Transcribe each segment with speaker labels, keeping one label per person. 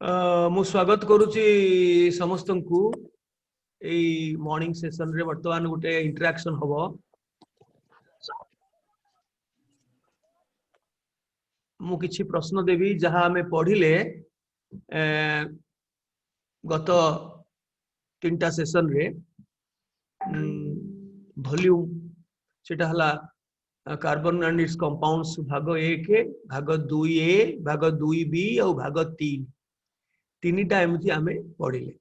Speaker 1: मु स्वागत करुची समस्त को मॉर्निंग सेशन रे वर्तमान गोटे इंटरेक्शन हबो। मु किछि प्रश्न देवी जहाँ हमें पढ़िले गत तीनटा सेशन रे वॉल्यूम सेटा हला कार्बन एंड इट्स कंपाउंड्स भाग 1 भाग 2a भाग 2b और भाग 3 तीनटा एमती आमे पढ़िले।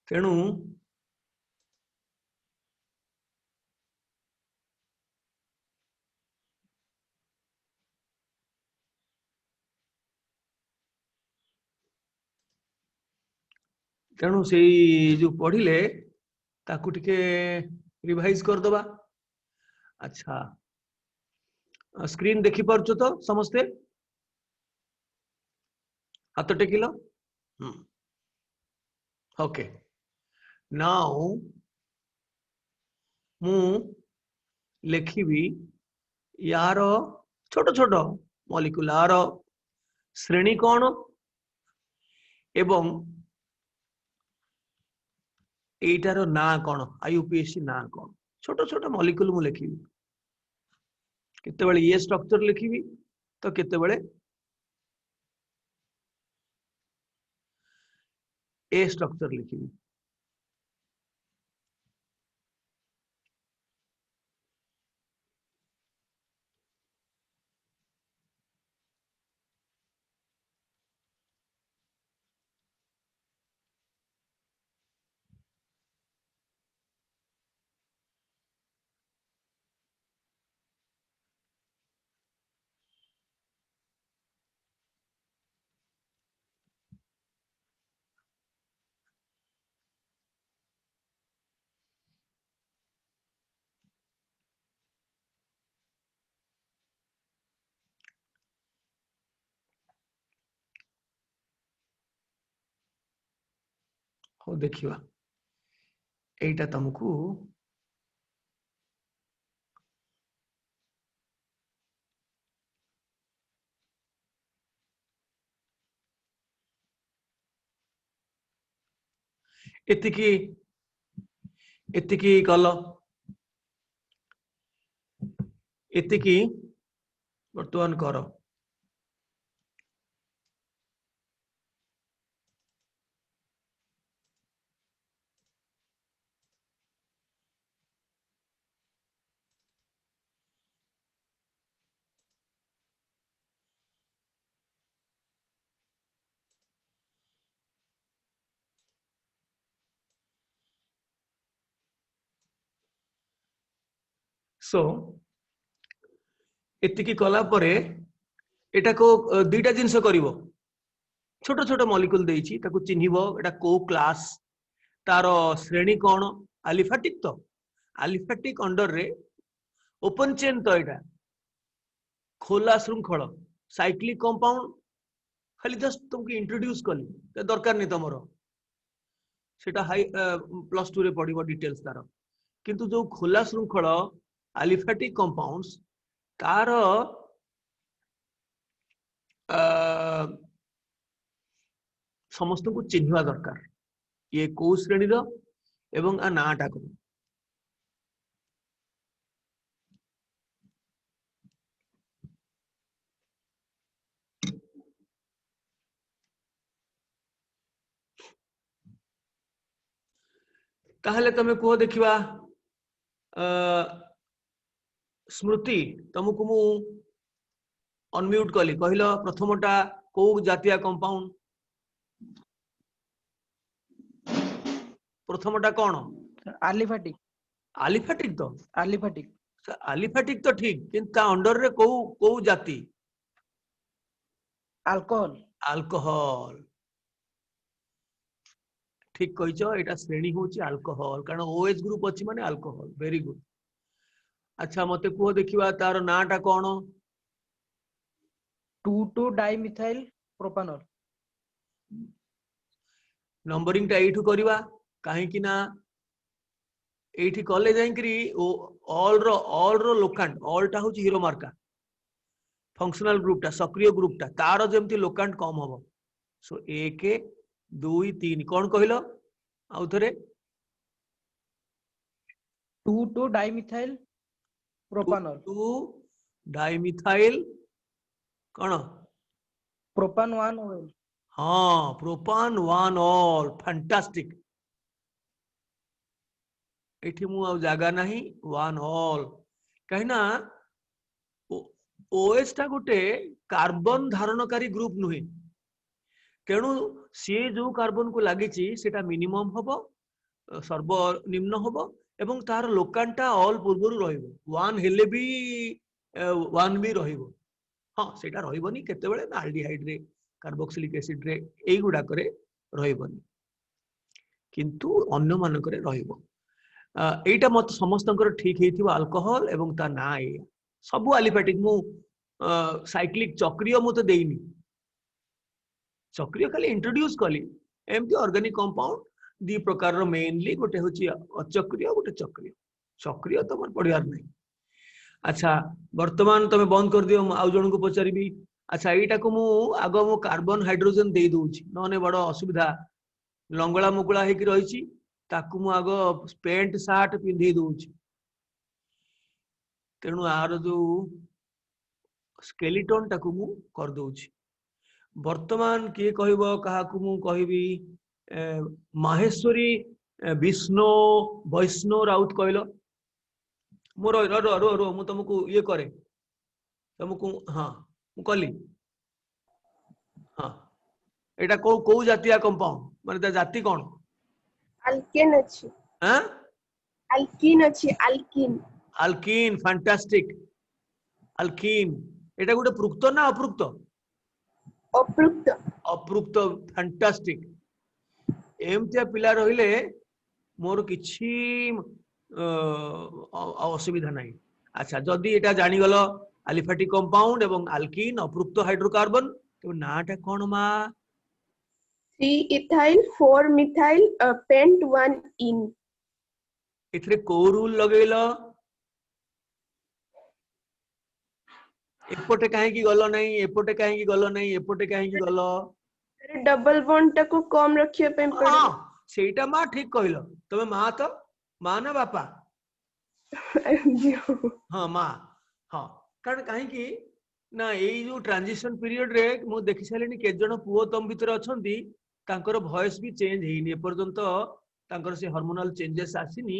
Speaker 1: तेणु तेणु से जो पढ़िले ताकू टिके रिवाइज कर दबा। अच्छा स्क्रीन देखि पारछो तो समस्ते हाथ टेकिल। ओके नाउ मु लिखिबी यार छोट छोट मॉलिक्यूलर श्रेणी कौन एवं एटार ना कौन आईयूपीएसी ना कौन छोट छोट मॉलिक्यूल मु लिखिबी केतेबेले ये स्ट्रक्चर लिखिबी तो केतेबेले ए स्ट्रक्चर लिखिबी। हो देखिवा एटा तुमको एतिकी एतिकी कल एतिकी वर्तमान कर। सो एतिकी कला परे एटा को दुईटा जिनस करिवो छोट छोट मॉलिक्यूल देइछि ताकू चिन्हिबो एटा को क्लास तार श्रेणी कौन अलिफेटिक तो अलिफेटिक अंडर रे ओपन चेन तो एटा खोला श्रृंखल साइक्लिक कंपाउंड खाली जस्ट तुमको इंट्रोड्यूस कली तो दरकार नहीं तुमर सेटा हाई प्लस 2 रे पढ़िबो डिटेल्स तार किंतु जो खोला श्रृंखल अलिफेटिक कंपाउंड्स तार समस्त को चिन्हवा दरकार ये को श्रेणी रो एवं आ नाटा को। ताहले तमे को देखिवा स्मृति तुमको मु अनम्यूट कली कहलो प्रथमटा को जातीय कंपाउंड प्रथमटा कौन
Speaker 2: एलिफेटिक
Speaker 1: एलिफेटिक तो
Speaker 2: एलिफेटिक
Speaker 1: तो ठीक किंतु अंडर रे को जाति
Speaker 2: अल्कोहल
Speaker 1: अल्कोहल ठीक कहिचो एटा श्रेणी होची अल्कोहल कारण ओएच ग्रुप अछि माने अल्कोहल वेरी गुड। अच्छा मते को देखिवा तार नाटा कौन
Speaker 2: 2,2 डाइमिथाइल प्रोपानॉल
Speaker 1: नंबरिंग टा एठू करिवा काहे कि ना एठी कॉलेज जाइकरी ऑल रो लोकांट ऑल टा होची हीरो मार्का फंक्शनल ग्रुप टा सक्रिय ग्रुप टा तार जेमती लोकांट कम हबो सो 1 2 3 कौन कहलो आउ थरे
Speaker 2: 2 डाइमिथाइल प्रोपानॉल
Speaker 1: 2 डाइमिथाइल कौन
Speaker 2: प्रोपान 1 ऑयल
Speaker 1: हाँ प्रोपान 1 ऑल फैंटास्टिक एठी मु आ जागा नहीं 1 ऑल कहीं ना ओएस टा गोटे कार्बन धारणकारी ग्रुप नुहे तेणु सी जो कार्बन को लगी सेटा मिनिमम हम सर्वनिम्न हम एवं तार लोकांटा ऑल पूर्व वन हेले भी वन भी रहिबो हाँ सेटा रहिबोनी केतेबेले आल्डिहाइड रे कार्बोक्सिलिक एसिड रे एई गुडा करे रहिबोनी किंतु अन्य मानकरे रहिबो एटा मत समस्तंकर ठीक हेतिबो अल्कोहल एवं ता ना ए सब एलिफेटिक मु साइक्लिक चक्रीय मु तो देइनी चक्रीय खाली इंट्रोड्यूस कली एमती ऑर्गेनिक कंपाउंड दी प्रकार रो मेनली गोटे होची अचक्रीय गोटे चक्रीय चक्रीय तो मन पढ़ियार नहीं अच्छा वर्तमान तमे बंद कर दियो आउ जण को पचारिबी अच्छा एटा को मु आगो मु कार्बन हाइड्रोजन दे दोची नने बड़ असुविधा लंगळा मुकुळा हेकी रहिची ताकू मु आगो पेंट शर्ट पिंधे दोची तेणु आर जो स्केलेटन टाकू मु कर दोची वर्तमान किए कहबो काहाकू मु कहबी माहेश्वरी विष्णु वैष्णव राउत कहलो मोर रो रो रो रो मु तुमको ये करे तुमको हाँ मु कली हाँ एटा को जातीय कंपाउंड माने ता जाति कोन
Speaker 3: अल्केन अछि
Speaker 1: हां
Speaker 3: अल्किन अछि अल्किन
Speaker 1: अल्किन फैंटास्टिक अल्किन एटा गोटे पृक्त ना अपृक्त
Speaker 3: अप्रुक्त
Speaker 1: अपृक्त फैंटास्टिक एमतिया पिला रहिले मोर किछि असुविधा नहीं अच्छा जदि एटा जानि गलो एलिफेटिक कंपाउंड एवं अल्किन अपृक्त हाइड्रोकार्बन तो नाटा कोन मा
Speaker 3: 3 इथाइल 4 मिथाइल पेंट 1 इन
Speaker 1: इथरे को रूल लगेलो एपोटे काहे की गलो नहीं एपोटे काहे की गलो नहीं एपोटे काहे की गलो
Speaker 3: डबल बॉन्ड टाको कम रखियो पे पड़े
Speaker 1: हां सेटा मा ठीक कहलो तमे मा तो मा ना बापा हाँ माँ हाँ कारण कहीं ना यही जो ट्रांजिशन पीरियड रे मु देखि सारे के जन पुओ तम भीतर अछंती तांकर वॉइस भी चेंज हेनी एपर्यंत तांकर से हार्मोनल चेंजेस आसीनी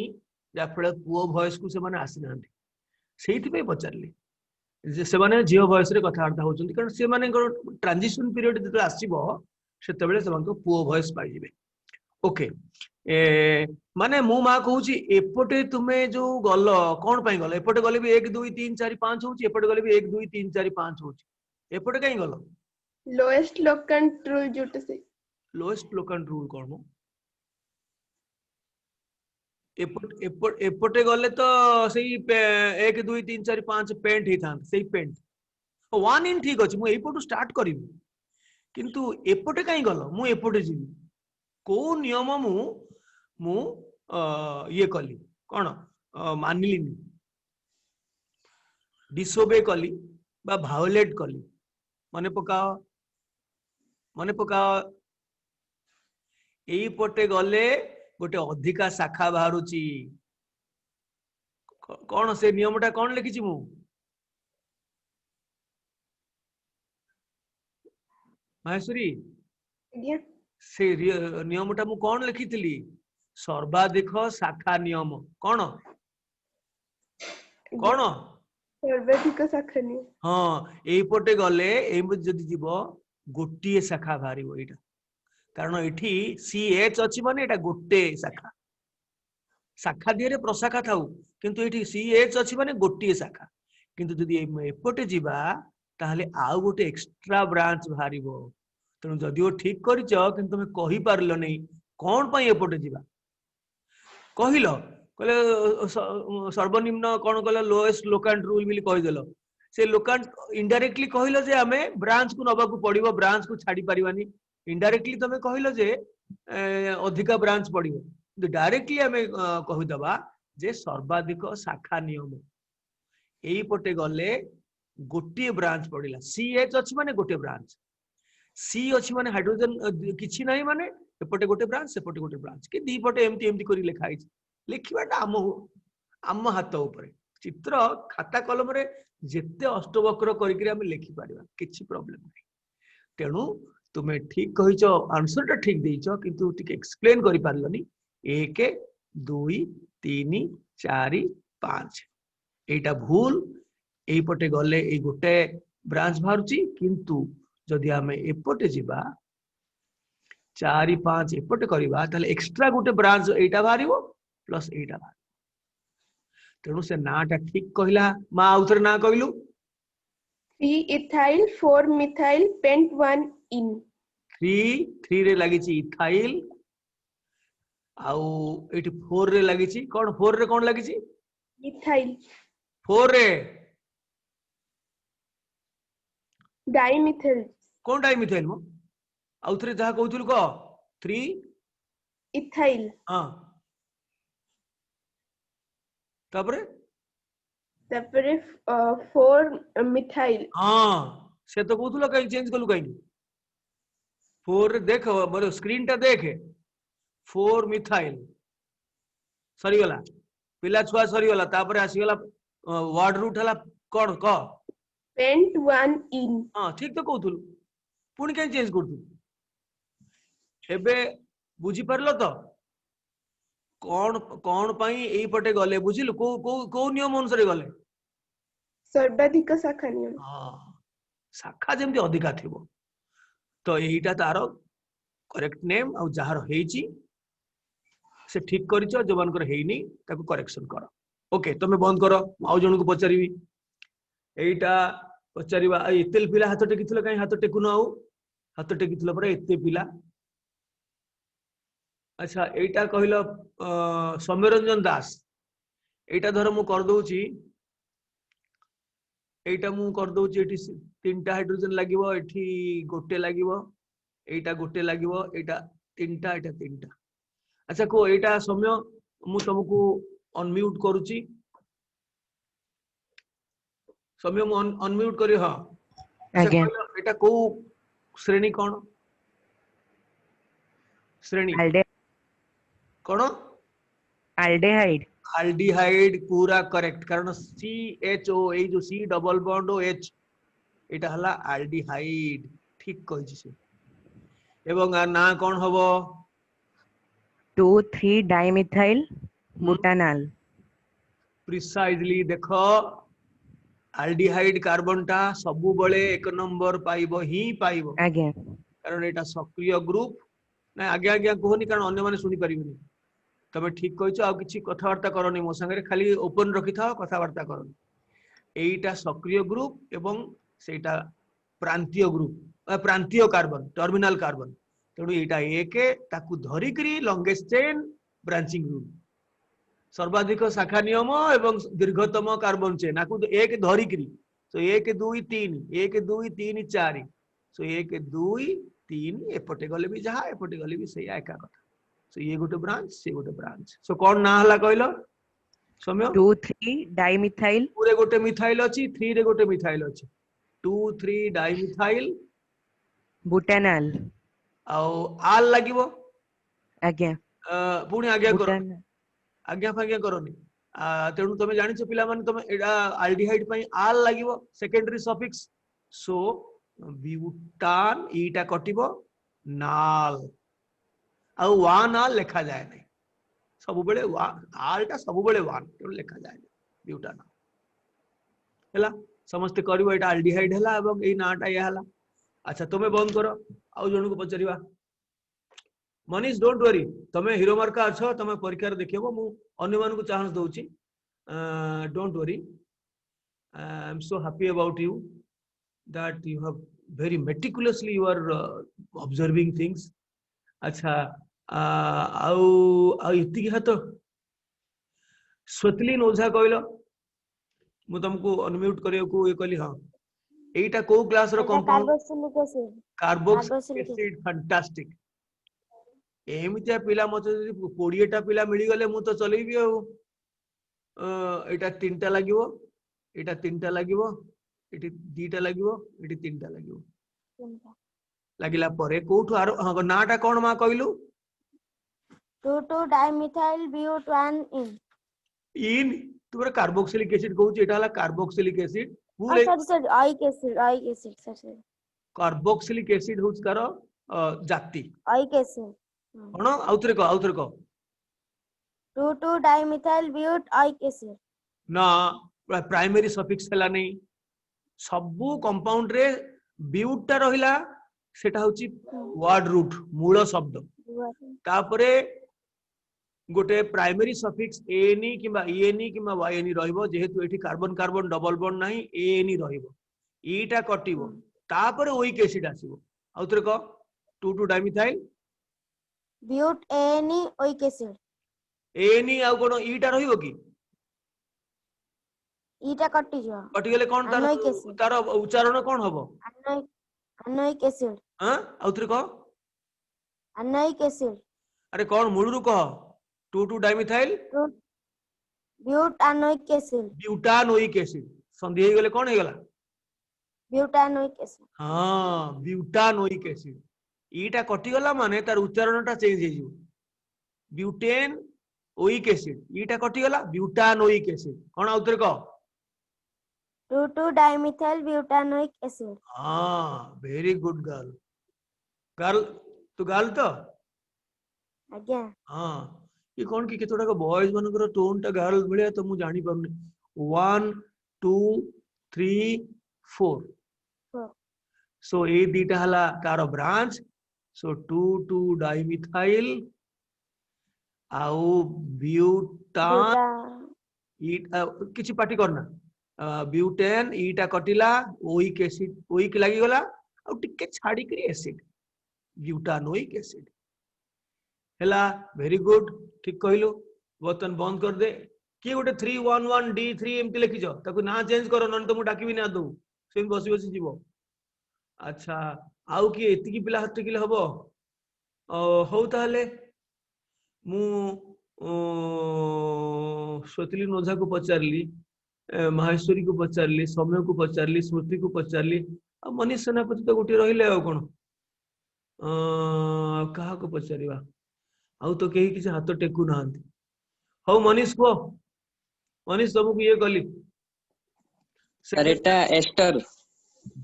Speaker 1: जा फळे पुओ वॉइस को से माने आसी नांती सेहिति पे पचारली जे से माने जियो वॉइस रे कथार्था होचंती कारण से माने ट्रांजिशन पीरियड जते आसीबो सेते बेले से मानको पुओ वॉइस पाई जिवे ओके माने मु मा कहूची एपटे तुमे जो गल कोन पई गल एपटे गले भी 1 2 3 4 5 होची एपटे गले भी 1 2 3 4 5 होची एपटे काई गल
Speaker 3: लोएस्ट लोकेंट रूल जुटे से
Speaker 1: लोएस्ट लोकेंट रूल कोन मो एपटे गले तो सही 1 2 3 4 5 पेंट ही था सही पेंट 1 इन ठीक अछि मु एपटू स्टार्ट करिवि किंतु एपटे काई गल मु एपटे जिवि को नियम मु ये कली कौन मानिलिनी डिसोबे कली बा भायोलेट कली मने पकाओ एई पटे गले गोटे अधिका शाखा बाहरुची कौन से नियमटा कौन लिखिची मु माहेश्वरी से नियमटा मु कौन लिखिथिली सर्वाधिक शाखा नियम कौन कौन
Speaker 3: सर्वाधिक शाखा नियम
Speaker 1: हाँ एई पटे गले एई जदि जीव गोटिए शाखा बाहरिबो एटा कारण एठी सीएच अछि माने एटा गोटे शाखा शाखा दिरे प्रशाखा थाउ किंतु एठी सीएच अछि माने गोटिए शाखा किंतु जदि एपटे जीवा ताहले आउ गोटे एक्स्ट्रा ब्रांच बाहरिबो तेणु जदिओ ठीक कर तुम कही पार्ल नहीं कौन पाई एपटे जीवा कहल कहले सर्वनिम्न कौन कहल लोएस्ट लोकांट रूल बोली कहीदेल से लोकांट इनडायरेक्टली कहल जे आमे ब्रांच को नबाकू पड़िबो ब्रांच को छाड़ी पारिबानी इनडायरेक्टली तमे कहल जे अधिका ब्रांच पड़िबो डायरेक्टली आमे कहिदबा जे सर्वाधिक शाखा नियम एई पटे गले गोटे ब्रांच पड़िला सीएच अछि माने गोटे ब्रांच सी अछि माने हाइड्रोजन किछि नाही माने एपटे गोटे ब्रांच सेपटे गोटे ब्रांच कि दी पटे एमती एमती करी लिखा है लिखिबाटा आम हाथ ऊपर चित्र खाता कलम रे जेते अष्टवक्र करिकरी हम लिखि पारिबा किछि प्रॉब्लम नाही तेणु तुमे ठीक कहिचो आंसर टा ठीक देइचो किंतु ठीक एक्सप्लेन करि पारलनी 1 2 3 4 5 एटा भूल एई पटे गले एई गोटे ब्रांच बाहरुची किंतु जदि आमे एपटे जिबा 4 5 एपटे करिबा ताले एक्स्ट्रा गोटे ब्रांच एटा बाहरिबो प्लस एटा बाहर तेणु से नाटा ठीक कहिला मा आउथर ना कहिलु
Speaker 3: 3 ethyl 4 methyl pent 1 in
Speaker 1: 3 रे लागिची इथाइल आउ एटी 4 रे लागिची कोन 4 रे कोन लागिची
Speaker 3: methyl
Speaker 1: 4 रे
Speaker 3: dimethyl
Speaker 1: कोन डाइमिथाइल मो आउथरे जहा कहउथुल को 3
Speaker 3: ethyl
Speaker 1: हां तापरे
Speaker 3: तापरे 4 methyl
Speaker 1: हां से तो कहउथुल कहीं चेंज कलु कहीं 4 रे देख मोर स्क्रीन टा देख 4 मिथाइल सरी गला पिला छुआ सरी गला तापरे आसी गला वर्ड रूट हला कोन क
Speaker 3: pent 1 in
Speaker 1: हां ठीक तो कहउथुल पुणी कहीं चेंज करतु एबे बुझी परलो तो कौन कौन पाई एई पटे गले बुझिलु को को को नियम अनुसार गले
Speaker 3: सर्वाधिक शाखा नियम
Speaker 1: हां शाखा जेमति अधिका थिबो तो एईटा तारो करेक्ट नेम आ जहार हेची से ठीक करिचो जवान कर हेइनी ताको करेक्शन करो ओके तमे बंद करो आउ जण को पचारिबी एईटा पचारिबा एतेल पिला हाथ टेकिथिलो काई हाथ टेकुनो आउ हाथ टेकिथिलो पर एते पिला अच्छा एटा कहिलो सौम्यरंजन दास एटा धर मु कर दोउची एटा मु कर दोउची एठी तीनटा हाइड्रोजन लागिवो एठी गोटे लागिवो एटा गोटे लागिवो एटा तीनटा एटा तीनटा अच्छा को एटा सौम्य मु तुमको अनम्यूट करूची सौम्य मु अनम्यूट करी हां अच्छा कहलो एटा को श्रेणी कोन श्रेणी कोन
Speaker 4: aldehyde
Speaker 1: aldehyde पूरा करेक्ट कारण CHO ए जो C double bond O H एटा हला aldehyde ठीक कहिछि से एवं आ ना कोन हबो
Speaker 4: 2,3 dimethyl butanol
Speaker 1: प्रिसाइजली देखो aldehyde कार्बन टा सबु बळे एक नंबर पाइबो ही पाइबो
Speaker 4: आगे
Speaker 1: कारण एटा सक्रिय ग्रुप ना आगे आगे कहनी कारण अन्य माने सुनि परिबेनी तबे ठीक कहिছো आ किछि कथा वार्ता करनी मो संगे खाली ओपन रखि थाओ कथा वार्ता करनी एईटा सक्रिय ग्रुप एवं सेटा प्रांतीय ग्रुप प्रांतीय कार्बन टर्मिनल कार्बन तेणु एटा एक ताकू धरी करी लॉन्गेस्ट चेन ब्रांचिंग रूल सर्वाधिक शाखा नियम एवं दीर्घतम कार्बन चेन आकू एक धरी करी सो 1 2 3 1 2 3 4 सो 1 2 3 एपटे गले भी जहा एपटे गले भी सेया एका कथा सो ये गोटे ब्रांच से गोटे ब्रांच सो कोन ना हला कहलो सौम्य
Speaker 4: 2,3 dimethyl
Speaker 1: पूरे गोटे मिथाइल अछि 3 रे गोटे मिथाइल अछि 2 3 डाइमिथाइल
Speaker 4: butanol
Speaker 1: आ आल लागिवो
Speaker 4: आगे
Speaker 1: पुणी आज्ञा करो
Speaker 4: butanol
Speaker 1: आज्ञा फाज्ञा करनी तेणु तुम जानिछ पिला माने तुम एडा एल्डिहाइड पई आल लागिवो सेकेंडरी सफिक्स सो ब्यूटान ईटा कटिवो नाल आ वन आल लिखा जाए नहीं सब बेले आलटा सब बेले वन तेणु लिखा जाए ब्यूटान हैला समस्त करिवो एटा एल्डिहाइड हैला एवं एई नाटा या हैला अच्छा तुम बंद करो आउ जण को पचरिवा मनीष डोंट वरी तमे हीरो मार्का अछो तमे परीक्षा देखिबो मु अन्य मान को चांस दोउची don't worry I am so happy about you that you have very meticulously you are observing things अच्छा आउ आउ इति की हातो स्वतलीन ओझा कहलो मु तुमको अनम्यूट करियो को ये कहली हां एटा को क्लास रो कंपाउंड कार्बोक्सिलिक एसिड फैंटास्टिक एमितिया पिला मते 20 टा पिला मिली गले मु तो चलेबी आ एटा 3टा लागिवो एटा 3टा लागिवो एटी 2टा लागिवो एटी 3टा लागिवो लागिला परे कोठु आरो नाटा कोन मा कहलु
Speaker 5: 2,2-dimethyl butane
Speaker 1: इन तुमरा कार्बोक्सिलिक एसिड कहू एटा हला carboxylic acid
Speaker 5: oh sorry oic acid sorry
Speaker 1: carboxylic acid होच तार जाति
Speaker 5: oic acid
Speaker 1: कोन आउथरे को
Speaker 5: 2,2-dimethyl oic acid
Speaker 1: ना प्राइमरी सफिक्स हला नै सबु कंपाउंड रे ब्यूट ता रहिला सेटा होची वर्ड रूट मूल शब्द तापरे गोटे प्राइमरी सफिक्स एनी किबा ईएनी किबा वाईएनी रहइबो जेहेतु एठी कार्बन कार्बन डबल बॉन्ड नाही एनी रहइबो ईटा कटिबो तापरे ओइक एसिड आसीबो आउतरे को 2,2-डाइमिथाइल
Speaker 5: butane oic acid
Speaker 1: एनी आ कोन ईटा रहइबो की
Speaker 5: ईटा कटि जो
Speaker 1: कटि गेले कोन
Speaker 5: Anoic acid.
Speaker 1: तार उच्चारण कोन हबो
Speaker 5: anoic acid
Speaker 1: हां आउतरे को
Speaker 5: anoic acid
Speaker 1: अरे कोन मूलरु कह 2,2-डाइमिथाइल
Speaker 5: butanoic acid
Speaker 1: ब्यूटानोइक एसिड संधि हे गेले कोन हे गेला
Speaker 5: butanoic acid
Speaker 1: हाँ ब्यूटानोइक एसिड ईटा कटि गला माने तार उच्चारणटा चेंज हे जिवो ब्यूटेन ओइक एसिड ईटा कटि गला ब्यूटानोइक एसिड कोन आउतरे को
Speaker 5: 2,2-dimethyl butanoic acid
Speaker 1: हाँ वेरी गुड गर्ल गर्ल तू गर्ल तो
Speaker 5: आज्ञा
Speaker 1: हाँ ये कौन की केतोटा को बॉयज मानकर टोन टा गर्ल भलिया तो मु जानि परनी 1 2 3 4
Speaker 5: Four.
Speaker 1: सो ए दीटा हला तार ब्रांच सो 2,2-डाइमिथाइल आउ ब्यूटान ईटा किछि पार्टी करना ब्यूटेन ईटा कटिला ओइक एसिड ओइक लागि गला आ टिके छाडी करी एसिड ब्यूटानोइक एसिड हला वेरी गुड ठीक कहलु बर्तन बंद कर दे कि गोटे 311 D3 एमती लिखिछ ताकू ना चेंज करो नन तो मु डाकिबि ना दउ सेम बसी बसी जीवो अच्छा आउ कि एतिकी पिला हत्ते किले हबो हौ ताले मु स्वतिली नोझा को पचारली माहेश्वरी को पचारली सौम्य को पचारली स्मृति को पचारली आ मनीष सेनापति तो गोटे रहिले आ कोन कहा को पचारिबा आउ तो केही किछ हाथ टेकु नाहंती हौ मनीष को मनीष तुमको ये कली
Speaker 6: सर एटा एस्टर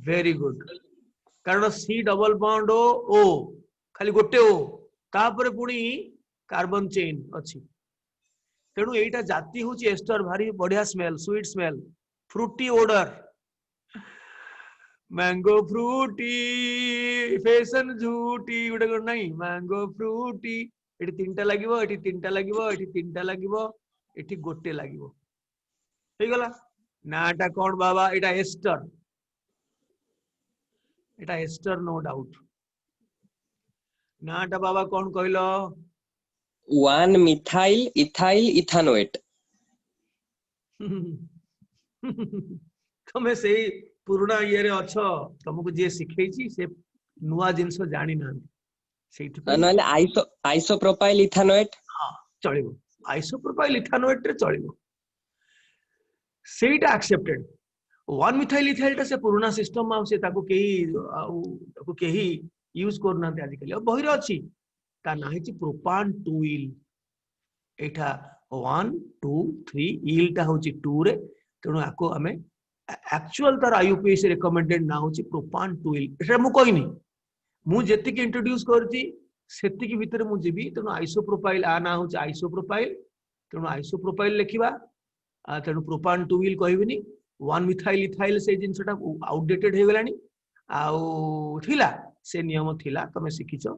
Speaker 1: वेरी गुड कारण सी डबल बॉन्ड ओ खाली गोटे ओ तापर पुणी कार्बन चेन अछि तेणु एटा जाति होची एस्टर भारी बढ़िया smell sweet smell fruity odour mango fruity fashion झूठी गोटे कोन नाही मैंगो फ्रूटी एटी तीनटा लागिवो एटी तीनटा लागिवो एटी तीनटा लागिवो एटी गोटे लागिवो हे गला नाटा कोन बाबा एटा एस्टर नो डाउट नाटा बाबा कोन कहलो
Speaker 6: 1-methyl ethyl ethanoate
Speaker 1: तमे से पुराना ये रे अछ तुमको जे सिखैछि से नुवा जिंस जानि ना सेठी
Speaker 6: नले आइसोप्रोपाइल इथानोएट
Speaker 1: हां चलिबो आइसोप्रोपाइल इथानोएट रे चलिबो सेटा एक्सेप्टेड 1-methyl ethyl ता से पुराना सिस्टम आ से ताको केही यूज करना आजि कल बहिर अछि ता नाही छि प्रोपान 2 इल एठा 1 2 3 इल ता होछि 2 रे तेणु आको हमें एक्चुअल तार आईयूपीएस रिकमेंडेड ना होछि प्रोपान 2 इल एटा मु कहिनी मु जेति के इंट्रोड्यूस करछि सेति के भीतर मु जेबी तेणु आइसोप्रोपाइल आ ना होछि आइसोप्रोपाइल तेणु आइसोप्रोपाइल लेखिबा तेणु प्रोपान 2 इल कहबिनी 1-methyl ethyl से जिनसटा आउटडेटेड हे गलानी आउ थिला से नियम थिला तमे सिखिछो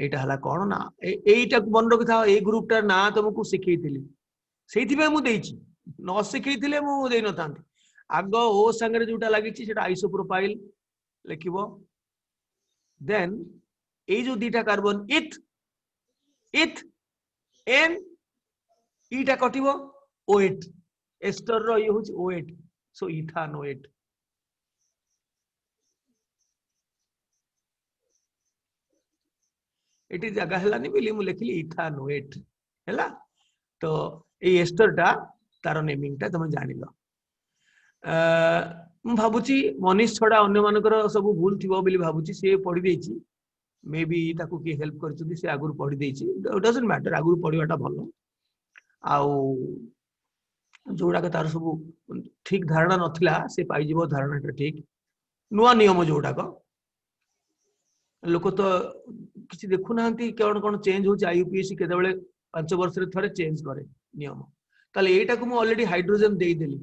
Speaker 1: एटा हला कोन ना एटा मन रखि था ए ग्रुपटा ना तुमको सिखैथिली सेति पे मु देछि न सिखैथिले मु देइ न तांती आग ओ संगे जोटा लागि छि सेटा आइसोप्रोपाइल लिखिबो देन ए जो दीटा कार्बन इथ एन ईटा कटिबो O8 एस्टर रो ये होछि O8 सो इथानोएट एटी जगह हलानी बेली मु लिखली इथानोएट हैला तो ए एस्टरटा तार नेमिंग ता तुम जानिलो मु भाबुची मनीष छडा अन्य मानकर सब भूल थिबो बेली भाबुची से पढी देछि मे बी ताकू की हेल्प करछुदी से आगुर पढ़ी देछि डजंट मैटर आगुर पढ़िबाटा भलो आउ जोड़ा के तार सब ठीक धारणा नथिला से पाई जीवो धारणाटा ठीक नुआ नियम जोड़ा को लोक तो किसी देखु नांती कौन कौन चेंज हो आईयूपीएससी केतेबेले 5 वर्ष रे थरे चेंज करे नियम ताले एटा को मु ऑलरेडी हाइड्रोजन देई देली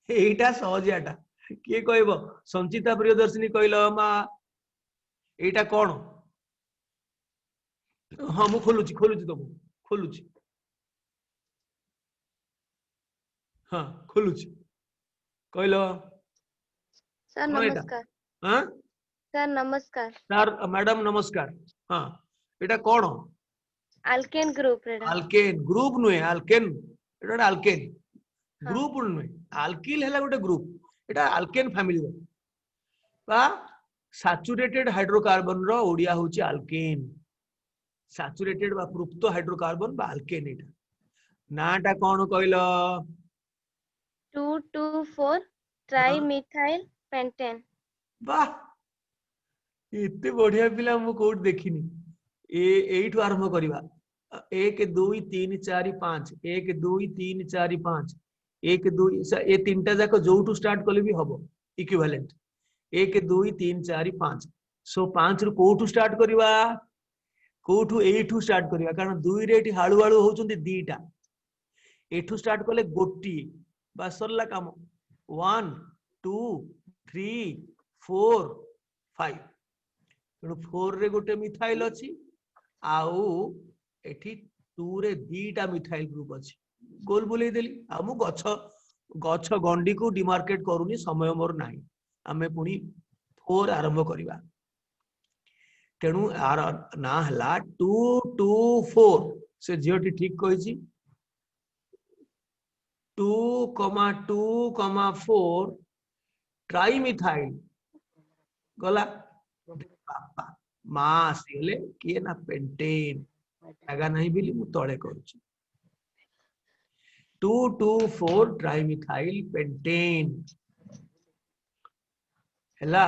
Speaker 1: एटा सहजियाटा किए कहबो संचिता प्रियदर्शिनी कहलो मा एटा कोन हाँ मु खोलुची तुम खोलुची हाँ खोलुची कहलो
Speaker 7: सर
Speaker 1: हाँ एटा
Speaker 7: नमस्कार।
Speaker 1: हाँ
Speaker 7: सर नमस्कार।
Speaker 1: सर मैडम नमस्कार हाँ एटा कोन
Speaker 7: अल्केन ग्रुप रेडा
Speaker 1: अल्केन ग्रुप नुए अल्केन एटा अल्केन
Speaker 7: हाँ।
Speaker 1: ग्रुप नुए अल्किल हैला गोटे ग्रुप एटा अल्केन फैमिली रो बा सैचुरेटेड हाइड्रोकार्बन रो ओडिया होची अल्केन सैचुरेटेड बा पृप्त हाइड्रोकार्बन बा अल्केन एटा नाटा कोन कहलो
Speaker 7: 2,2,4 ट्राइमिथाइल पेंटेन।
Speaker 1: वाह इतने बढ़िया पिला मु कोड देखिनी एठू आरंभ करिवा 1 2 3 4 5 1 2 3 4 5 1 2 ए तीनटा जाक जोठू स्टार्ट कले भी हबो इक्विवेलेंट 1 2 3 4 5 सो 5 रु कोठू स्टार्ट करिवा कोठू एठू स्टार्ट करिवा कारण 2 रे एठी हाळू हाळू होउचंदी दीटा एठू स्टार्ट कले गोटी बस सरला काम 1 2 3 4 5 तेणु 4 रे गोटे मिथाइल अछि आउ एठी 2 रे दीटा मिथाइल ग्रुप अछि गोल बोले देली आ मु गछ गछ गंडी को डिमार्केट करूनी समय मोर नाही आमे पुनी 4 आरंभ करिवा तेणु आर ना हला 2 2 4 से जियोटी ठीक कहिछि 2,2,4 ट्राइमिथाइल गला मास हेले किए ना पेंटेन जगह नहीं बिली मु तळे करूची 2,2,4 ट्राइमिथाइल पेंटेन हैला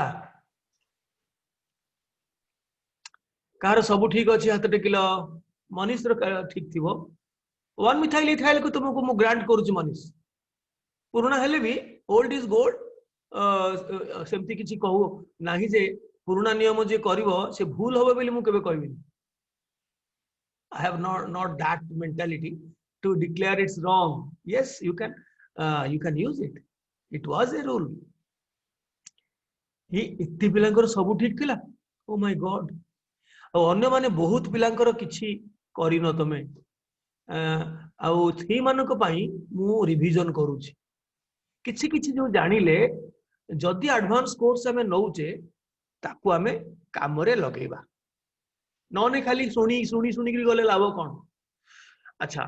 Speaker 1: कार सब ठीक अछि हाथ टेकिलो मनीष रो ठीक थिबो 1 मिथाइल इथाइल को तुमको मु ग्रांट करूची मनीष पुराना हेले भी ओल्ड इज गोल्ड सेमती किछि कहू नाही जे पुराना नियम जे करिवो से भूल होबे बोली मु केबे कहबिनी I have not that mentality to declare it's wrong. Yes, you can use it. It was a rule. ये इत्ती पिलांकर सब ठीक थिला ओ माय गॉड और अन्य माने बहुत पिलांकर किछि करिनो तमे आउ थी मानक पई मु रिवीजन करूची किछि किछि जो जानिले जदी एडवांस कोर्स हमें नौचे ताकू हमें काम रे लगेबा नने खाली सुनी सुनी सुनी के गले लाभ कौन अच्छा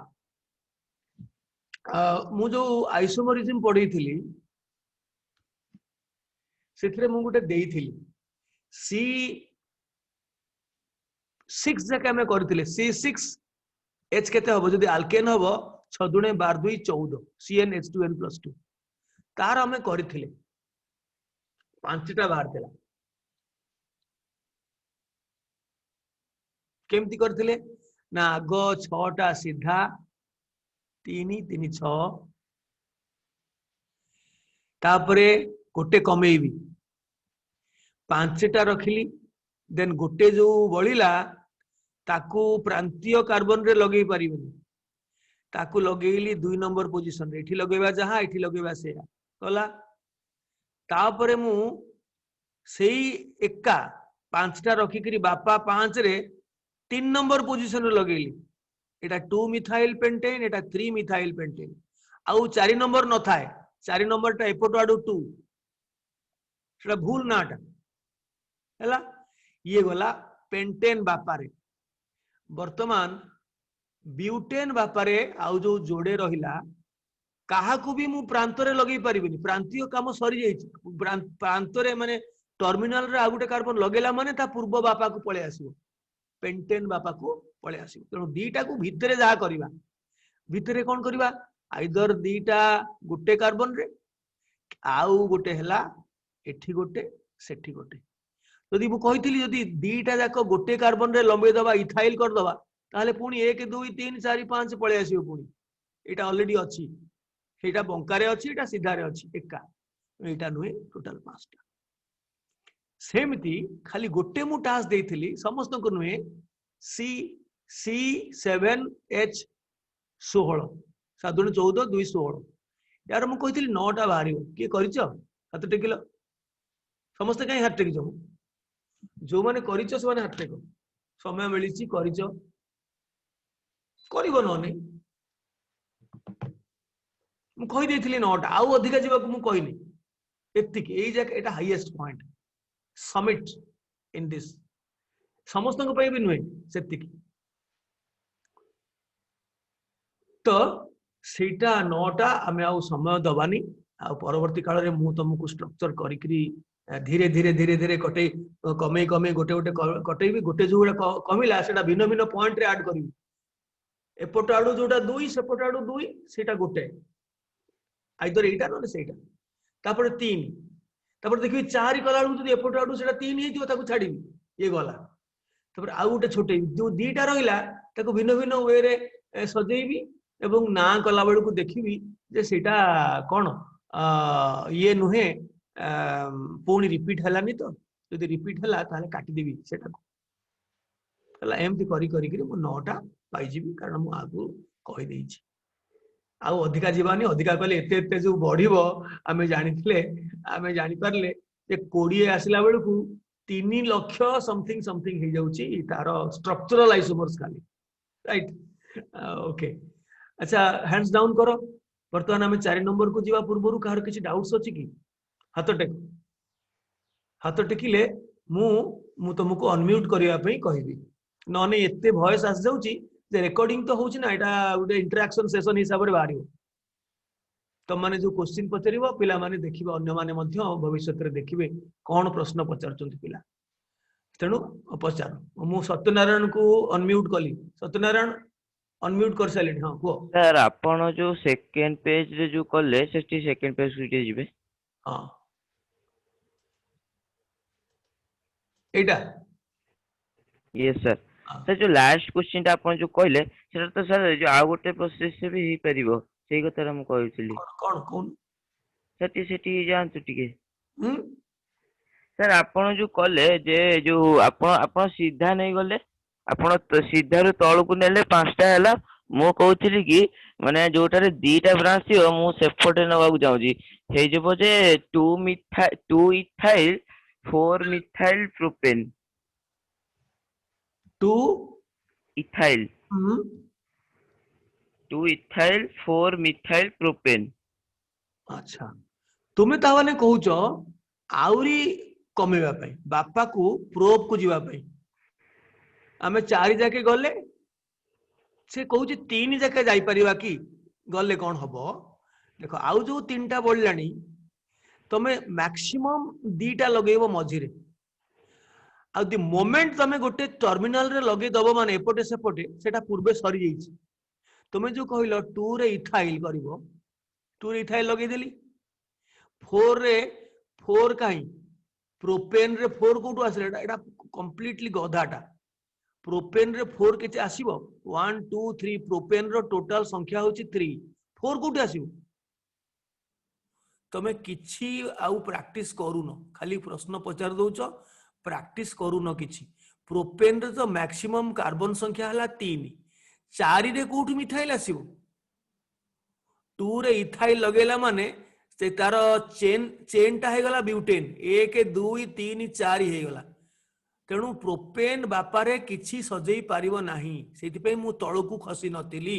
Speaker 1: मु जो आइसोमरिज्म पढ़ी थिली सेथरे मु गुटे देई थिली C6 जाके हमें करथिले C6 H केते हबो जदी अल्केन हबो 6 दुणे 12 2 14 CnH2n+2 तार हमें करथिले पांचटा बाहर थिला केमती करथिले ना आग 6टा सीधा 3 3 6 तापरे गोटे कमेइबी 5टा रखिली देन गोटे जो बळिला ताकू प्रांतीय कार्बन रे लगेई परिबनी ताकू लगेइली 2 नंबर पोजीशन रे एठी लगेबा जहां एठी लगेबा सेया कला तापरे मु सेई एका 5टा रखी करी बापा 5 रे 3 नंबर पोजीशन रे लगेइली एटा 2 मिथाइल पेंटेन एटा 3 मिथाइल पेंटेन आउ 4 नंबर न थाए 4 नंबर टा एपटो आडू 2 सेटा भूल नाटा हैला ये गला पेंटेन बापारे वर्तमान ब्यूटेन बापारे आउ जो जोड़े रहिला काहाकू भी मु प्रांत रे लगेई परिबिनी प्रांतीय काम सरी जाईछि प्रांत रे माने टर्मिनल रे आ गुटे कार्बन लगेला माने ता पूर्व बापा को पळे आसीबो पेंटेन बापा को पळे आसीबो तेणु दीटा को भितरे जा करिवा भितरे कोन करिवा आइदर दीटा गुटे कार्बन रे आउ गुटे हला एठी गुटे सेठी गुटे जदि मु कहिथिली जदि दीटा जाक गोटे कार्बन रे लंबे दबा इथाइल कर दबा ताहले पुनी 1 2 3 4 5 पळे आसीबो पुनी एटा ऑलरेडी अछि एटा बंकारे अछि एटा सीधारे अछि एका एटा नुहे टोटल 5टा सेमती खाली गोटे मु टास्क देइथिली समस्त को नुहे C7H 16 7 14 2 16 यार मु कहिथिली 9टा बाहरियो के करिचो हाथ टेकिलो समस्त कहीं हाथ टेकिचो जो माने करिचो से माने हाथ टेको समय मिलिची करिचो करिवो नने मु कहि देइथिली 9टा आउ अधिका जीवा को मु कहिनी एतिक एई जाक एटा highest point summit in this समस्त को भी नुहे सेतिक तो सेटा 9टा आमे आउ समय दबानी आ परवर्ती काल रे मु तुमको स्ट्रक्चर करिकरी धीरे धीरे धीरे धीरे कटे कमे कमे गोटे गोटे कटेबी गोटे जो कमिला सेटा भिन्न भिन्न पॉइंट रे ऐड करिवि एपट आडू जोटा 2 सेपट आडू 2 सेटा गोटे आइदर एटा न सेटा तापर 3 तापर देखि 4 कला आडू जदि एपट आडू सेटा 3 हेतियो ताकू छाडीबी ये गला तापर आ गोटे छोटे जो दीटा रहिला ताकू भिन्न भिन्न वे रे सजेइबी एवं ना कला बेलू को देखिबी जे सेटा कोन ये नुहे पुणी रिपीट हलानी तो जदि रिपीट हला ताले काटी देबी सेटा को हला एमती करी करी करी मु 9टा पाई जीबी कारण मु आगु कहि देइछि आ अधिका जीवानी अधिका कहले एते एते जो बढ़िबो आमे जानिथिले आमे जानि परले जे 20 आसिला बेलू को 3 लाख समथिंग समथिंग हे जाउची तारो स्ट्रक्चरल आइसोमर्स खाली राइट ओके अच्छा हैंड्स डाउन करो वर्तमान आमे 4 नंबर को जीवा पूर्वरु कार किछि डाउट्स अछि कि हाथ टेकिले मु तुमको अनम्यूट करिया पई कहिबी नने एते वॉइस आस जाउची जे रेकॉर्डिंग तो होउची ना एटा गुटे इंटरैक्शन सेशन हिसाब रे बाहरियो तो माने जो क्वेश्चन पचरिबो पिला माने देखिबो अन्य माने मध्य भविष्य रे देखिबे कोन प्रश्न पचारचंती पिला तेनु पचार मु सत्यनारायण को अनम्यूट कली सत्यनारायण अनम्यूट कर साइलेंट हां को
Speaker 8: सर आपण जो सेकंड पेज रे जो कले सेटी सेकंड पेज को जिबे
Speaker 1: हां एटा
Speaker 8: यस सर सर जो लास्ट क्वेश्चन ता आपण जो कहले सेटा तो सर जो आ गोटे प्रोसेस से भी ही परिबो सेही कथा हम कहउछली
Speaker 1: कोन
Speaker 8: सेटी जानतु टिके सर आपण जो कले जे जो आपण सीधा नहीं गले आपण तो सीधा रो तळ को नेले 5टा हैला मो कहउछली कि माने जोटारे 2टा ब्रांच थियो मु सेपटे नवा को जाउजी हे जेबो जे 2 ethyl 4 methyl propane
Speaker 1: 2
Speaker 8: ethyl 2 ethyl 4 methyl propane
Speaker 1: अच्छा तुमे तावाने कहउचो आउरी कमेबा पई बापा को प्रोब को जीवा पई आमे 4 जाके गले से कहउची 3 जाके जाई परिबा की गले कोन हबो देखो आउ जो 3टा बोललानी तमे मैक्सिमम 2टा लगेबो मझी रे आ दि मोमेंट तमे गोटे टर्मिनल रे लगे दबो माने एपटे सेपटे सेटा पूर्वे सरी जाईची तमे जो कहिलो 2 रे इथाइल करिवो 2 रे इथाइल लगे देली 4 रे 4 काई प्रोपेन रे 4 कोटू आसले एटा कंप्लीटली गधाटा प्रोपेन रे 4 केते आसीबो 1 2 3 प्रोपेन रो टोटल संख्या होची 3 4 कोटू आसीबो तमे किछि आउ प्रैक्टिस करूनो खाली प्रश्न पचार दउचो प्रैक्टिस करूनो किछि प्रोपेन रे तो मैक्सिमम कार्बन संख्या हला 3 4 रे कोटू मिथाइल आसीबो 2 रे इथाइल लगेला माने से तार चेन टा हे गला ब्यूटेन 1 2 3 4 हे गला तेणु प्रोपेन बापारे किछि सजेई पारिबो नाही सेति पे मु तळकू खसी नतिली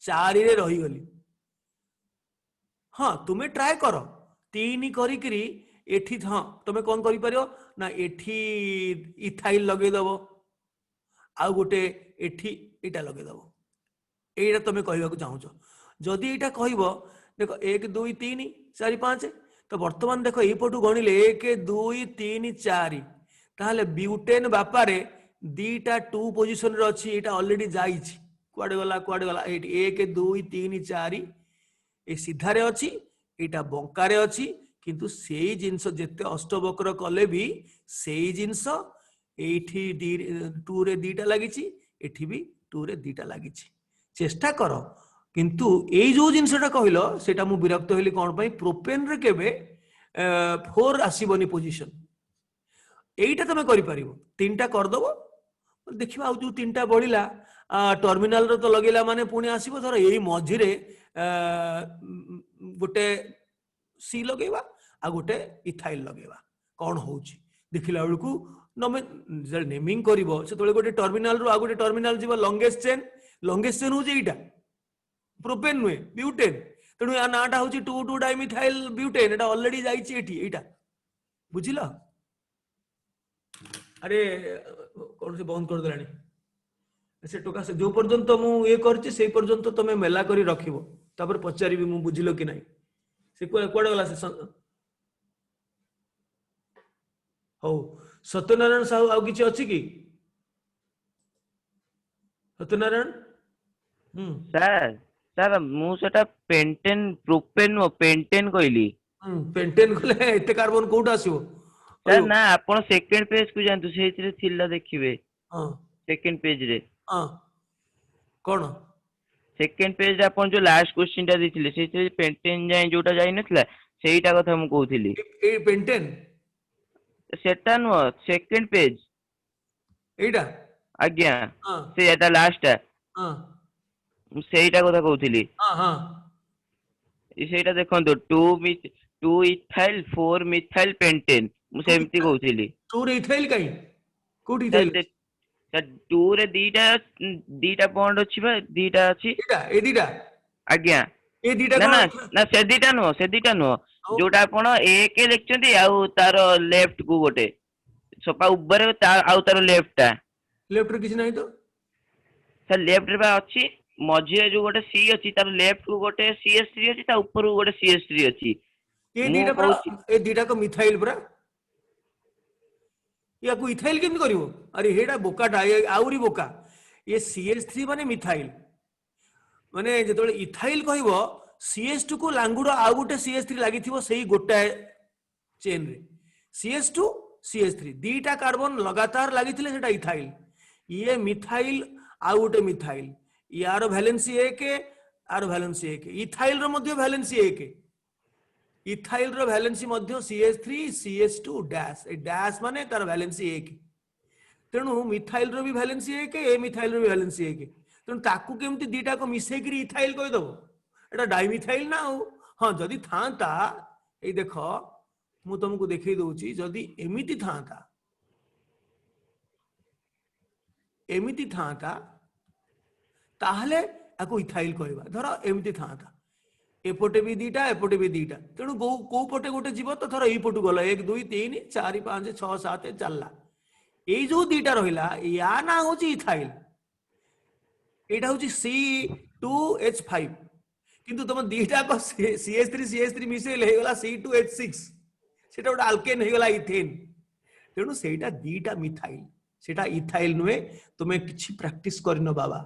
Speaker 1: 4 रे रही गली हाँ तुमे ट्राई करो 3 करी करी एठी हाँ तुमे कोन करि परियो ना एठी इथाइल लगे दबो आ गोटे एठी एटा लगे दबो एटा तुमे कहबा को चाहूचो जदी एटा कहबो देखो 1 2 3 4 5 तो वर्तमान देखो ए पटू गणिले 1 2 3 4 ताहले ब्यूटेन बापारे 2टा 2 पोजीशन रे अछि एटा ऑलरेडी जाईछि कुआडे गला एटी 1 2 3 4 ए सीधा रे अछि एटा बंका रे अछि किंतु सेई जिंस जेते अष्टवक्र कले भी सेई जिंस एठी 2 रे 2टा लागिची एठी भी 2 रे 2टा लागिची चेष्टा कर किंतु एई जो जिंसटा कहलो सेटा मु विरक्त होली कोन पई प्रोपेन रे केबे 4 आसीबनी पोजीशन एईटा तमे करि परिबो 3टा कर दबो देखिबा आ जो 3टा बढिला टर्मिनल रो तो लगेला माने पुणी आसीबो धर एई मझिरे गोटे सी लगेबा आ गोटे इथाइल लगेबा कौन होउची देखिला बेलकू नमे नेमिंग करिवो से तळे गोटे टर्मिनल रो आ गोटे टर्मिनल जीव लॉन्गेस्ट चेन होची एटा प्रोपेन नुए ब्यूटेन तेणु या नाटा होची 2 डाइमिथाइल ब्यूटेन एटा ऑलरेडी जाईची एठी एटा बुझिला अरे कौन से बंद कर देलानी से टोका से जो पर्यंत मु ये करछि से पर्यंत तमे मेला करी रखिबो तापर पचारिबी मु बुझिलो कि नाही से कोडे गला से हो सत्यनारायण साहू आउ किछि अछि कि सत्यनारायण
Speaker 8: सर सर मु सेटा पेंटेन प्रोपेन नो पेंटेन कहली
Speaker 1: पेंटेन कले एते कार्बन कोउट आसीबो
Speaker 8: सर ना आपण सेकंड पेज को जानतु सेथिरे थिला देखिबे
Speaker 1: हां
Speaker 8: सेकंड पेज रे
Speaker 1: हां कोन
Speaker 8: सेकंड पेज आपण जो लास्ट क्वेश्चन टा दिथिले सेथिरे पेंटेन जाय जोटा जाय नथला सेईटा कथा मु कहउथिली
Speaker 1: ए पेंटेन
Speaker 8: सेटा नो सेकंड पेज
Speaker 1: एटा
Speaker 8: आज्ञा
Speaker 1: हां
Speaker 8: से एटा लास्ट
Speaker 1: हां
Speaker 8: सेईटा कथा कहउथिली
Speaker 1: हां हां
Speaker 8: सेईटा देखंतु 2 इथाइल 4 मिथाइल पेंटेन मु सेमती कहउथिली
Speaker 1: 2 रे इथाइल काई कोठी इथाइल
Speaker 8: सर 2 रे दीटा बॉन्ड अछि बा दीटा अछि
Speaker 1: एटा ए दीटा
Speaker 8: आज्ञा
Speaker 1: ए दीटा
Speaker 8: ना ना
Speaker 1: कोन
Speaker 8: ना से दीटा नो जोटा आपण एक लिखचंती आउ तार लेफ्ट को गोटे सोपा ऊपर आउ तार लेफ्ट ता
Speaker 1: लेफ्ट रे किछ नाही तो
Speaker 8: सर लेफ्ट रे बा अछि मझिए जो गोटे सी अछि तार लेफ्ट को गोटे CS3 अछि ता ऊपर को गोटे CS3 अछि
Speaker 1: ए दीटा पर ए दीटा को मिथाइल पर या को इथाइल केम करिवो अरे हेडा बोकाटा आउरी बोका ये CS3 माने मिथाइल माने जेतोले इथाइल कहइबो CS2 को लांगुडो आ गोटे CS3 लागिथिबो सेही गोटा चेन रे CS2 CS3 दीटा कार्बन लगातार लागिथिले सेटा इथाइल ये मिथाइल आ गोटे मिथाइल यार वैलेंसी 1 आर वैलेंसी 1 इथाइल रो मध्ये वैलेंसी 1 इथाइल रो वैलेंसी मध्ये CS3 CS2 डैश ए डैश माने तार वैलेंसी 1 तेणु मिथाइल रो भी वैलेंसी 1 ए मिथाइल रो भी वैलेंसी 1 तेणु ताकू केमती दीटा को मिसै करी इथाइल कहि दबो एटा डाइमिथाइल ना हाँ जदि थांता ए देखो मु तुमको देखै दउची जदि एमिति थांता ताहले आको इथाइल कहबा धर एमिति थांता एपटे भी दीटा एपटे भी दीटा तेणु को पटे गोटे जीव तो थर एई पटु गला 1 2 3 4 5 6 7 चलला एई जो दीटा रहिला या ना होची इथाइल एटा होची C2H5 किंतु तुम दीटा को CS3 मिसेल हे गला C2H6 सेटा गोटे अल्केन हे गला इथेन तेणु सेटा दीटा मिथाइल सेटा इथाइल नुए तुमे किछि प्रैक्टिस करनो बाबा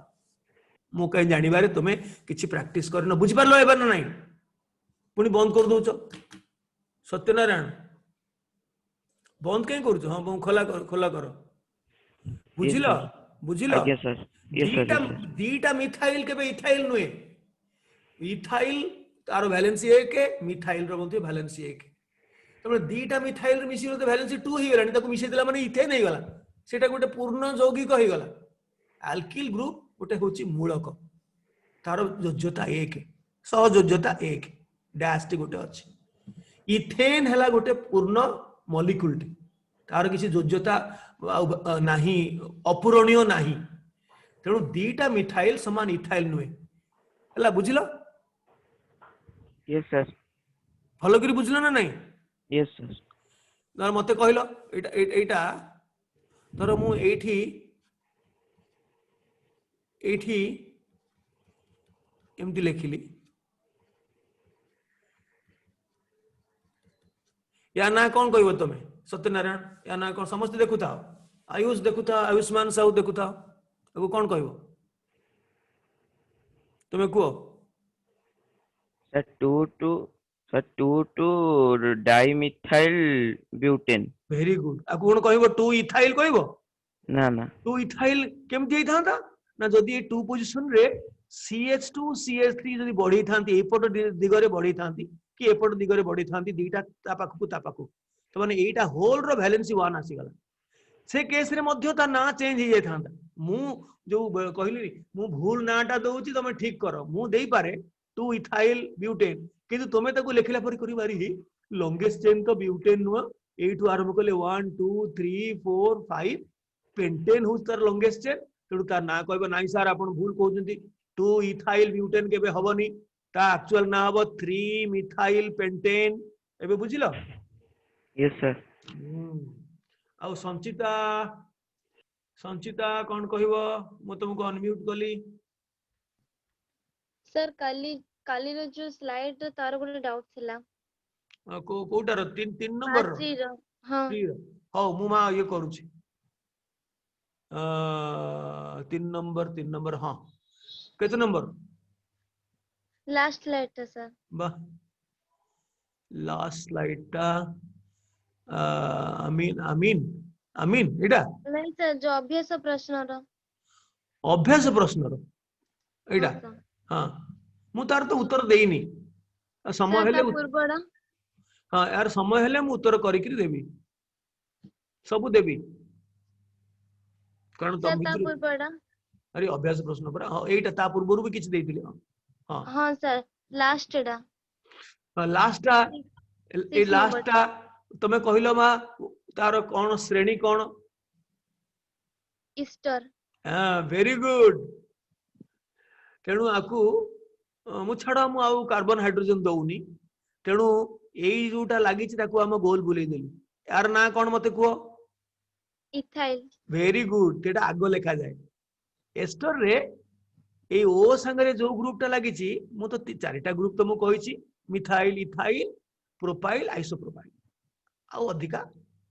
Speaker 1: मु कहीं जानिबारे तुमे किछि प्रैक्टिस करनो बुझि पारलो एबा ना नहीं पुनी बंद कर दोचो सत्यनारायण बंद कहीं करूचो हां खोला कर बुझिलो बुझिलो
Speaker 8: आज्ञा सर
Speaker 1: दीटा मिथाइल केबे इथाइल नुए इथाइल तार वैलेंसी 1 मिथाइल रो मध्ये वैलेंसी 1 तमे दीटा मिथाइल रे मिसिलो तो वैलेंसी 2 ही गलानी ताको मिसै देला माने इथेन हे गला सेटा गोटे पूर्ण यौगिक हे गला अल्किल ग्रुप गोटे होची मूलक तार योज्यता 1 सहयोज्यता 1 डैश टी गोटे अछि इथेन हला गोटे पूर्ण मॉलिक्यूल टी तार किसी योज्यता नाही अपूरणीय नाही तेणु दीटा मिथाइल समान इथाइल नुए हला बुझिलो
Speaker 8: यस सर
Speaker 1: भलो करी बुझिलो ना नहीं
Speaker 8: यस सर
Speaker 1: धर मते कहलो एटा धर मु एठी एमती लिखिली या ना कौन कहबो तमे सत्यनारायण या ना कौन समस्त देखुता आयुष देखुता आयुष्मान साहू देखुता एगो कौन कहबो तुमे को
Speaker 8: sir 2 2 sir 2 dimethyl butane
Speaker 1: very good आ कोन कहबो 2 इथाइल कहबो
Speaker 8: ना ना
Speaker 1: 2 इथाइल केमती हेइथांता ना जदी ए 2 पोजीशन रे CH2 CH3 जदी बढ़ी थांती एपट दिगरे बढ़ी थांती कि एपट दिगरे बढ़ी थांती दीटा ता पाखु तो माने एटा होल रो वैलेंसी 1 आसी गला से केस रे मध्य ता ना चेंज हो जाय थांता मु जो कहली मु भूल नाटा दउची तमे ठीक करो मु देई पारे 2 इथाइल ब्यूटेन किंतु तमे ताको लेखिला परि करि बारी लॉन्गेस्ट चेन तो ब्यूटेन नुआ एठू आरंभ कले 1 2 3 4 5 पेंटेन हो तार लॉन्गेस्ट चेन तेणु तार ना कहबो नाइ सर आपण भूल कहउचंती 2 इथाइल ब्यूटेन केबे हबनी ता एक्चुअल ना हबो 3 मिथाइल पेंटेन एबे बुझिलो
Speaker 8: यस सर
Speaker 1: आउ संचिता संचिता कौन कहबो मु तुमको अनम्यूट कली
Speaker 7: सर काली रो जो स्लाइड तार गोटे डाउट थिला
Speaker 1: कोटार 3 नंबर
Speaker 7: थ्री रो हां
Speaker 1: हो मु मा ये करूची 3 नंबर हाँ केते नंबर
Speaker 7: लास्ट स्लाइड सर
Speaker 1: वाह लास्ट स्लाइड टा अमीन अमीन अमीन एटा
Speaker 7: नहीं सर जो अभ्यास प्रश्न रो
Speaker 1: अभ्यास प्रश्न रो एटा
Speaker 7: हाँ, सर।
Speaker 1: हाँ मु तार तो उत्तर देइनी समय
Speaker 7: सर,
Speaker 1: हेले
Speaker 7: ता पूर्वड़ा
Speaker 1: हाँ यार समय हेले मु उत्तर करिकरी देबी सब देबी कारण
Speaker 7: सर,
Speaker 1: तम
Speaker 7: ता
Speaker 1: भितर
Speaker 7: पूर्वड़ा
Speaker 1: अरे अभ्यास प्रश्न पर हाँ एटा ता पूर्वरु भी किछ देइतिले हाँ
Speaker 7: हाँ सर लास्ट डा
Speaker 1: लास्ट टा ए
Speaker 7: Six
Speaker 1: लास्ट टा तमे कहिलो मा तार कोन श्रेणी कोन
Speaker 7: ईस्टर
Speaker 1: हाँ वेरी गुड तेणु आकु मु छाड़ा मु आउ कार्बन हाइड्रोजन दउनी तेणु एई जोटा लागि छि ताकू हम गोल बुलेई देलु यार ना कोन मते को
Speaker 7: इथाइल
Speaker 1: वेरी गुड तेटा आगो लेखा जाए एस्टर रे ए ओ संगे जो ग्रुप टा लागि छि मु तो चारिटा ग्रुप तो मु कहि छि मिथाइल इथाइल प्रोपाइल आइसोप्रोपाइल आउ अधिका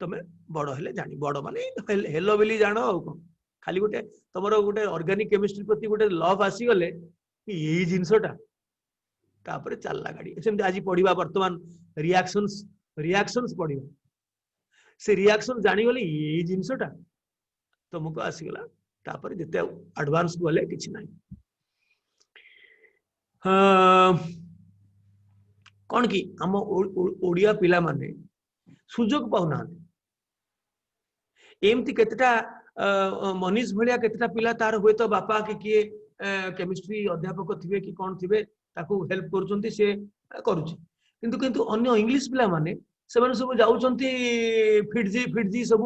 Speaker 1: तमे बड़ हेले जानी बड़ माने हेलो बेली जानो आ कोन खाली गोटे तमरो गोटे ऑर्गेनिक केमिस्ट्री प्रति गोटे लव आसी गले यही जिनसटा तापरे चलला गाड़ी सेमते आज पढ़िबा वर्तमान रिएक्शंस पढ़िबा से रिएक्शन जानी गले यही जिनसटा तुमको आसी गला तापरे जते एडवांस गले किछि नाही कौन कि हम ओडिया पिला माने सुजोग पाउना एमती केतेटा मनीष भलिया केतेटा पिला तार हुए तो बापा के किए केमिस्ट्री अध्यापक थिबे कि कोन थिबे ताकू हेल्प करूचंती से करूची किंतु किंतु अन्य इंग्लिश पिला माने सेमाने सब जाउचंती फिटजी सब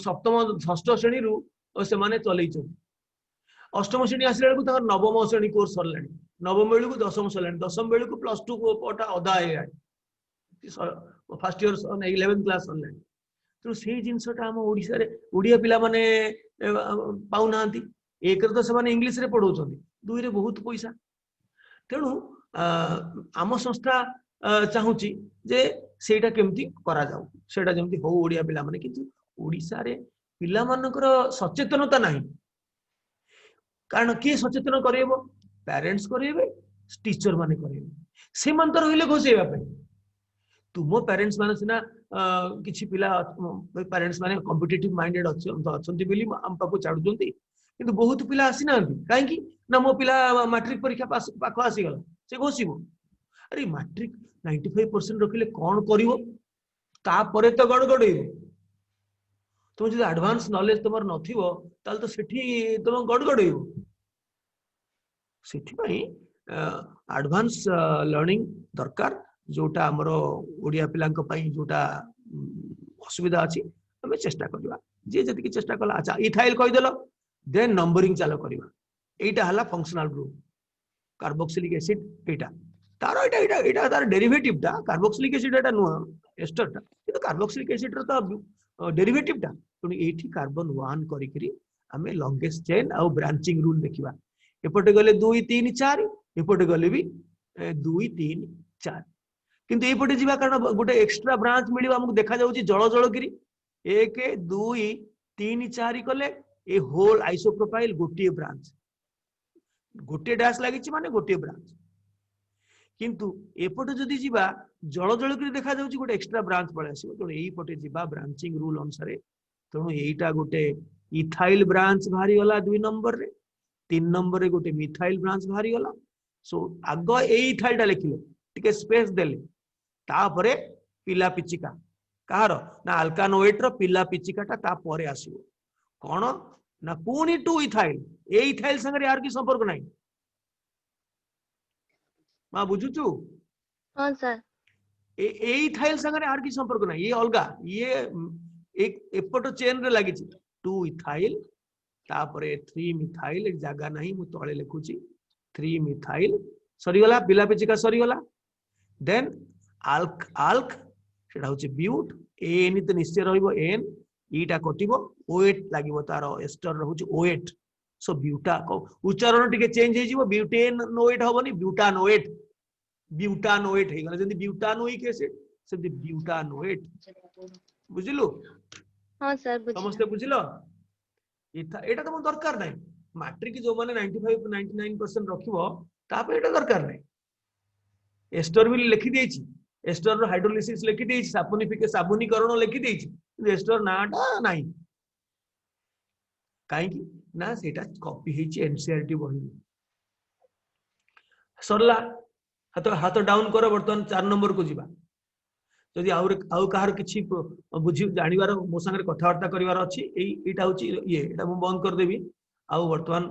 Speaker 1: सप्तम षष्ठ श्रेणी रु सेमाने चलैचंती अष्टम श्रेणी आसिला बेलकु तार नवम श्रेणी कोर्स सरलानी नवम बेलकु दशम सरलानी दशम बेलकु +2 को पटा अधा आइलानी फर्स्ट ईयर 11th क्लास सरलानी तो से जिनसटा हम ओडिसा रे ओडिया पिला माने पाउनांती एक तो से माने इंग्लिश रे पढौचंती दुई रे बहुत पैसा तेणु आम संस्था चाहूची जे सेटा केमती करा जाऊ सेटा जेमती हो ओडिया पिला माने किंतु ओडिसा रे पिला मानकर सचेतनता नाही कारण किए सचेतन करेबो पेरेंट्स करेबे टीचर माने करेबे से मन तो रहिले घोषेबा पे तुम पेरेंट्स माने सिना किछि पिला पेरेंट्स माने कॉम्पिटिटिव माइंडेड अछंती बेली हम पाको चाडुचंती किंतु बहुत पिला आसी नांती काहे कि ना मो पिला मैट्रिक परीक्षा पास पाखो आसी गला से घोषिबो अरे मैट्रिक 95% रखिले कोन करिवो ता परे तो गडगडइबो तुम जो एडवांस नॉलेज तुमर नथिवो ताल तो सेठी तुम गडगडइबो सेठी पई एडवांस लर्निंग दरकार जोटा हमरो ओडिया पिलांक पई जोटा असुविधा अछि हमें चेष्टा करबा जे जति की चेष्टा कला अच्छा इथाइल कहि देलो देन नंबरिंग चालू करबा एटा हला फंक्शनल ग्रुप कार्बोक्सिलिक एसिड एटा तारो एटा तार डेरिवेटिव टा कार्बोक्सिलिक एसिड एटा नुआ एस्टर टा किंतु कार्बोक्सिलिक एसिड र तो डेरिवेटिव टा तो एठी कार्बन 1 करी करी हमें लॉन्गेस्ट चेन आ ब्रांचिंग रूल देखिबा एपटे गले 2 3 4 एपटे गले भी 2 3 4 किंतु एपटे जीवा कारण गोटे एक्स्ट्रा ब्रांच मिलिबा हमकु देखा जाउची जळ जळ करी 1 2 3 4 कले ए होल आइसोप्रोपाइल गोटे ब्रांच गोटे डैश लागिची माने गोटे ब्रांच किंतु एपटे जदि जीवा जल जल कर देखा जाउची गोटे एक्स्ट्रा ब्रांच पळे आसीबो तेणु एई पटे जीवा ब्रांचिंग रूल अनुसार तेणु एईटा गोटे इथाइल ब्रांच बाहरी गला 2 नंबर रे 3 नंबर रे गोटे मिथाइल ब्रांच बाहरी गला सो आग एई इथाइलटा लिखिले टिके स्पेस देले तापरे पिला पिचिका कहार ना अल्कानोएट रो पिला पिचिकाटा ता परे आसीबो कोन ना पुनी 2 इथाइल ए इथाइल संगे यार की संपर्क नाही मा बुझुचु
Speaker 7: हाँ सर
Speaker 1: ए इथाइल संगे यार की संपर्क नाही ये अलगा ये एक एपट चेन रे लागी 2 इथाइल तापरे 3 मिथाइल एक जगह नहीं मु तळे लिखुची 3 मिथाइल सरी गला पिला पिचिका सरी गला देन आल्क आल्क सेटा होची ब्यूट एन तो निश्चय रहइबो एन ईटा कटिबो ओएट लागिबो तार एस्टर रहउची ओएट सो ब्यूटा को उच्चारण टिके चेंज हे जिवो ब्यूटेन नोएट होबनी ब्यूटानोएट ब्यूटानोएट हे गला जंदी ब्यूटानोइक एसिड सेदी ब्यूटानोएट बुझिलु
Speaker 7: हाँ सर बुझिला
Speaker 1: समस्त बुझिलो एटा तो दरकार नाही मैट्रिक जो माने 95 99% रखिबो तापे एटा दरकार नाही एस्टर भी लिखि देछि एस्टर रो हाइड्रोलिसिस लिखि देछि साबुनीकरण लिखि देछि एस्टर नाटा नाही काहे कि ना सेटा कॉपी हेछि एनसीईआरटी बही सरला हाथ डाउन करो बर्तमान 4 नंबर को जीवा जदि आउ कहार किछि बुझी जानिबार मो संगे कथावार्ता करिवार अछि एटा होछि ये एटा मु बंद कर देबी आउ वर्तमान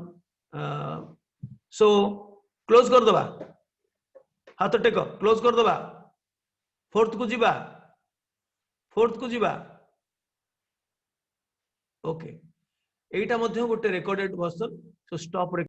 Speaker 1: सो क्लोज कर दबा हाथ टेक क्लोज कर दबा फोर्थ को जीवा ओके एटा मध्ये गोटे रेकॉर्डेड वर्जन सो स्टॉप